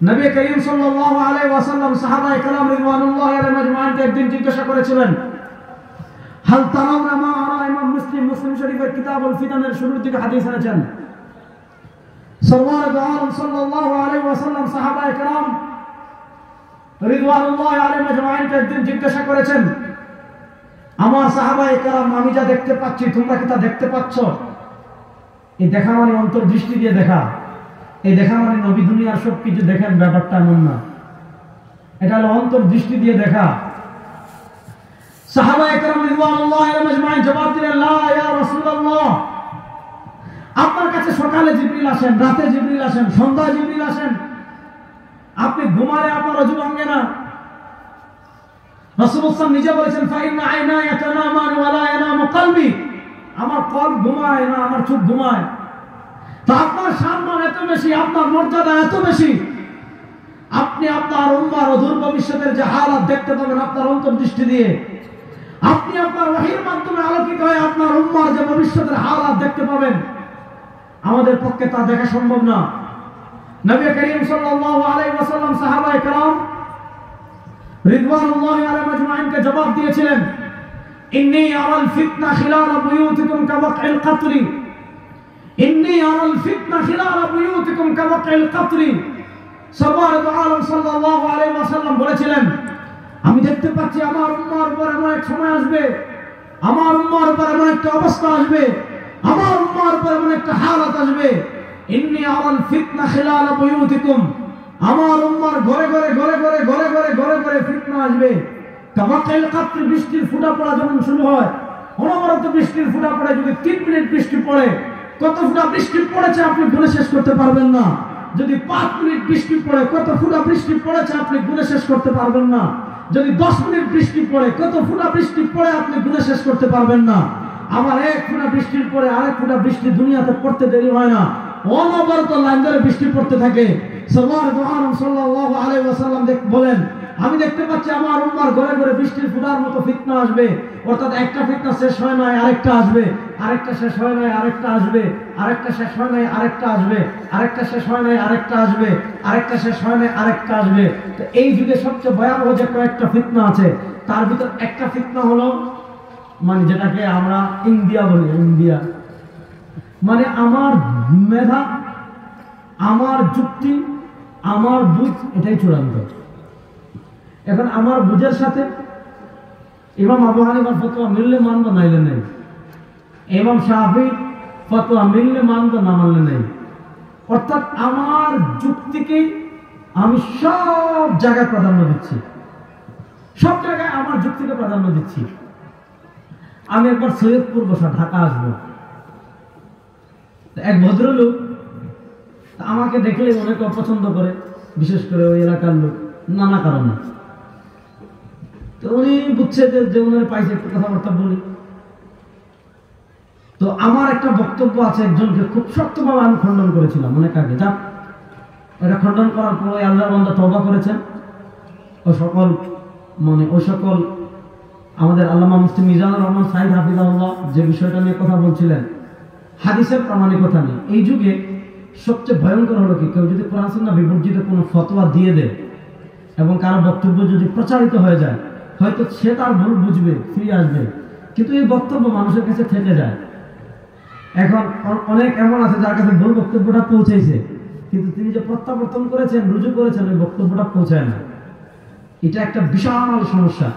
নবী করিম সাল্লাল্লাহু আলাইহি ওয়াসাল্লাম সাহাবায়ে কেরাম রিদওয়ানুল্লাহি আলাইহিম আজমাইনকে একদিন জিজ্ঞাসা করেছিলেন, হাল তারাউনা মা আরা। ইমাম মুসলিম শরীফের কিতাবুল ফিতানের শুরুর দিকে হাদিস এনেছেন। সরওয়ার দু আলম সাল্লাল্লাহু আলাইহি ওয়াসাল্লাম সাহাবায়ে কেরাম রিদওয়ানুল্লাহি আলাইহিম আজমাইনকে একদিন জিজ্ঞাসা করেছেন, আমার সাহাবায়ে কেরাম, আমি যা দেখতে পাচ্ছি তোমরা কি তা দেখতে পাচ্ছ? এই দেখা মানে অন্তর্দৃষ্টি দিয়ে দেখা, এই দেখা মানে নবী দুনিয়ার সবকিছু দেখেন, ব্যাপারটা এমন না। এটা হলো অন্তর্দৃষ্টি দিয়ে দেখা। সাহাবায়ে কেরাম রিদওয়ানুল্লাহি আলাইহিম আজমাইন জবাব দিলেন, লা ইয়া রাসূলুল্লাহ, আপনার কাছে সকালে জিবরিল আসেন, রাতে জিবরিল আসেন, সন্ধ্যায় জিবরিল আসেন, আপনি ঘুমালে আপনার অজু ভাঙে না। রাসূলুল্লাহ নিজে বলেছেন, ফাইন্না আইনা ইয়াতানামান ওয়া লা ইয়ানামু কলবি, আমার কলব ঘুমায় না, আমার চোখ ঘুমায়। তো আপনার সম্মান এত বেশি, আপনার মর্যাদা এত বেশি, আপনি আপনার উম্মার অদূর ভবিষ্যতের যে হালাত দেখতে পাবেন আপনার অন্তর্দৃষ্টি দিয়ে, আপনি আপনার ওহীর মাধ্যমে আলোকিত হয়ে আপনার উম্মার যে ভবিষ্যতের হালাত দেখতে পাবেন, আমাদের পক্ষে তা দেখা সম্ভব না। নবী করিম সাল্লাল্লাহু আলাইহি ওয়াসাল্লাম সাহাবায়ে কেরাম রিদওয়ানুল্লাহি আলাইহিম আজমাইনকে জবাব দিয়েছিলেন, ইন্নী আরাল ফিতনা খিলালা বুয়ুতিকুম কাওয়াকিল কাতরি, ইন্নী আরাল ফিতনা খিলালা বুয়ুতিকুম কাওয়াকিল কাতরি। সরওয়ার দু আলম সাল্লাল্লাহু আলাইহি ওয়াসাল্লাম বলেছিলেন, আমি দেখতে পাচ্ছি আমার উম্মার উপর এমন এক সময় আসবে, আমার উম্মার উপর এমন একটা অবস্থা আসবে, আমার উম্মার উপর এমন একটা হালাত আসবে, ইন্নী আরাল ফিতনা খিলালা বুয়ুতিকুম, আমার উম্মার ঘরে ঘরে ঘরে ঘরে ঘরে ঘরে ঘরে ঘরে ফিতনা আসবে। কাওয়াকিল কাতর, বৃষ্টির ফুটা পড়া যখন শুরু হয়, অনবরত বৃষ্টির ফুটা পড়ে, যদি 3 মিনিট বৃষ্টি পড়ে, কত ফুটা বৃষ্টি পড়েছে আপনি গুণে শেষ করতে পারবেন না। যদি 5 মিনিট বৃষ্টি পড়ে, কত ফুটা বৃষ্টি পড়েছে আপনি গুণে শেষ করতে পারবেন না। যদি 10 মিনিট বৃষ্টি পড়ে, কত ফুটা বৃষ্টি পড়ে আপনি গুণে শেষ করতে পারবেন না। আবার 1 ফুটা বৃষ্টির পরে আরেক ফুটা বৃষ্টি দুনিয়াতে পড়তে দেরি হয় না, অনবরত লাইন ধরে বৃষ্টি পড়তে থাকে। সাল্লাল্লাহু আলাইহি ওয়াসাল্লাম বলেন, আমি দেখতে পাচ্ছি আমার উম্মার ঘরে ঘরে বৃষ্টির ফুটার মতো ফিতনা আসবে। অর্থাৎ একটা ফিতনা শেষ হয় নাই আরেকটা আসবে, আরেকটা শেষ হয় নাই আরেকটা আসবে, আরেকটা শেষ হয় নাই আরেকটা আসবে, আরেকটা শেষ হয় নাই আরেকটা আসবে, আরেকটা শেষ হয় নাই আরেকটা আসবে। তো এই যুগে সবচেয়ে ভয়াবহ যে কয়েকটা ফিতনা আছে, তার ভিতর একটা ফিতনা হলো, মানে যেটাকে আমরা ইন্ডিয়া বলি, ইন্ডিয়া মানে আমার মেধা, আমার যুক্তি, আমার বুঝ, এটাই চূড়ান্ত। এখন আমার বুঝের সাথে ইমাম আবু হানিফার ফতোয়া মিললে মানবো, নাইলে নেই। ইমাম শাফিঈর ফতোয়া মিললে মানবো, না মানলে নেই। অর্থাৎ আমার যুক্তিকে আমি সব জায়গায় প্রাধান্য দিচ্ছি, সব জায়গায় আমার যুক্তিকে প্রাধান্য দিচ্ছি। আমি একবার সৈয়দপুর বসা, ঢাকা আসবো, এক ভদ্রলোক আমাকে দেখলে অনেক অপছন্দ করে, বিশেষ করে ওই এলাকার লোক, নানা কারণে। তো উনি বুঝছে যে উনার পাইছে, একটু কথাবার্তা বলি। তো আমার একটা বক্তব্য আছে, একজনকে খুব শক্তভাবে আমি খণ্ডন করেছিলাম অনেক আগে। যা এটা খণ্ডন করার পরে আল্লাহর বান্দা তওবা করেছেন। ও সকল আমাদের আল্লামা মুফতি মিজানুর রহমান সাঈদ হাফিজাহুল্লাহ যে বিষয়টা নিয়ে কথা বলছিলেন, হাদিসের প্রামাণিকতা নিয়ে। এই যুগে সবচেয়ে ভয়ঙ্কর হলো কি, কেউ যদি কোরআন সুন্নাহ বিবর্জিত কোনো ফতোয়া দিয়ে দেয় এবং কারো বক্তব্য যদি প্রচারিত হয়ে যায়, হয়তো সে তার ভুল বুঝবে, ফিরে আসবে, কিন্তু এই বক্তব্য মানুষের কাছে থেকে যায়। এখন অনেক এমন আছে যার কাছে ভুল বক্তব্যটা পৌঁছেছে, কিন্তু তিনি যে প্রত্যাবর্তন করেছেন, রুজু করেছেন, ওই বক্তব্যটা পৌঁছায় না। এটা একটা বিশাল সমস্যা।